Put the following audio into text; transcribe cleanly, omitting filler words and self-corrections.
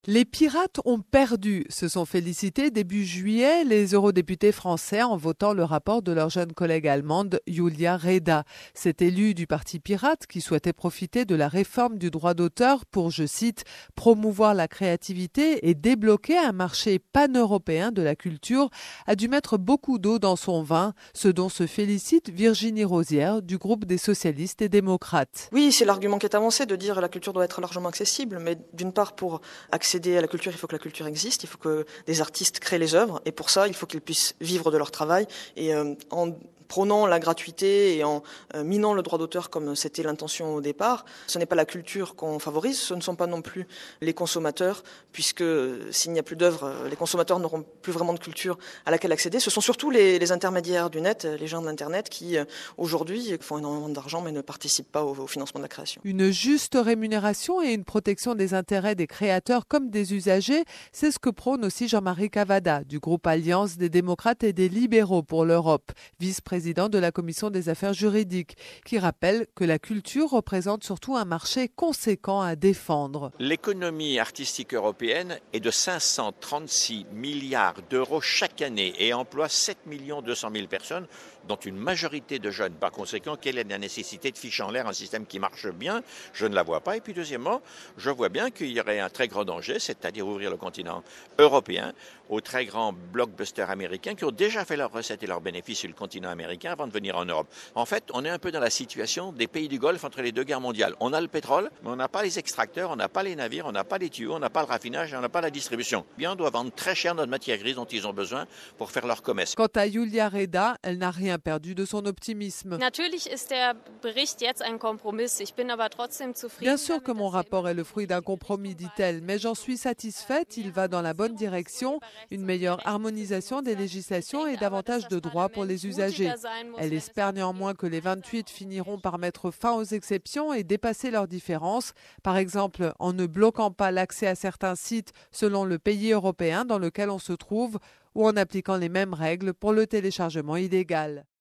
Les pirates ont perdu, se sont félicités début juillet les eurodéputés français en votant le rapport de leur jeune collègue allemande Julia Reda. Cette élue du parti pirate qui souhaitait profiter de la réforme du droit d'auteur pour, je cite, promouvoir la créativité et débloquer un marché pan-européen de la culture, a dû mettre beaucoup d'eau dans son vin, ce dont se félicite Virginie Rosière du groupe des socialistes et démocrates. Oui, c'est l'argument qui est avancé de dire que la culture doit être largement accessible, mais d'une part pour accéder à la culture, il faut que la culture existe, il faut que des artistes créent les œuvres, et pour ça, il faut qu'ils puissent vivre de leur travail. Et en prônant la gratuité et en minant le droit d'auteur comme c'était l'intention au départ, ce n'est pas la culture qu'on favorise, ce ne sont pas non plus les consommateurs, puisque s'il n'y a plus d'œuvres, les consommateurs n'auront plus vraiment de culture à laquelle accéder. Ce sont surtout les intermédiaires du net, les gens de l'Internet qui, aujourd'hui, font énormément d'argent mais ne participent pas au financement de la création. Une juste rémunération et une protection des intérêts des créateurs comme des usagers, c'est ce que prône aussi Jean-Marie Cavada du groupe Alliance des démocrates et des libéraux pour l'Europe, vice-président de la Commission des affaires juridiques, qui rappelle que la culture représente surtout un marché conséquent à défendre. L'économie artistique européenne est de 536 milliards d'euros chaque année et emploie 7 200 000 personnes, dont une majorité de jeunes. Par conséquent, quelle est la nécessité de ficher en l'air un système qui marche bien? Je ne la vois pas. Et puis deuxièmement, je vois bien qu'il y aurait un très grand danger, c'est-à-dire ouvrir le continent européen aux très grands blockbusters américains qui ont déjà fait leurs recettes et leurs bénéfices sur le continent américain avant de venir en Europe. En fait, on est un peu dans la situation des pays du Golfe entre les deux guerres mondiales. On a le pétrole, mais on n'a pas les extracteurs, on n'a pas les navires, on n'a pas les tuyaux, on n'a pas le raffinage et on n'a pas la distribution. Bien, on doit vendre très cher notre matière grise dont ils ont besoin pour faire leur commerce. Quant à Julia Reda, elle n'a rien perdu de son optimisme. Bien sûr que mon rapport est le fruit d'un compromis, dit-elle, mais j'en suis satisfaite, il va dans la bonne direction, une meilleure harmonisation des législations et davantage de droits pour les usagers. Elle espère néanmoins que les 28 finiront par mettre fin aux exceptions et dépasser leurs différences, par exemple en ne bloquant pas l'accès à certains sites selon le pays européen dans lequel on se trouve ou en appliquant les mêmes règles pour le téléchargement illégal.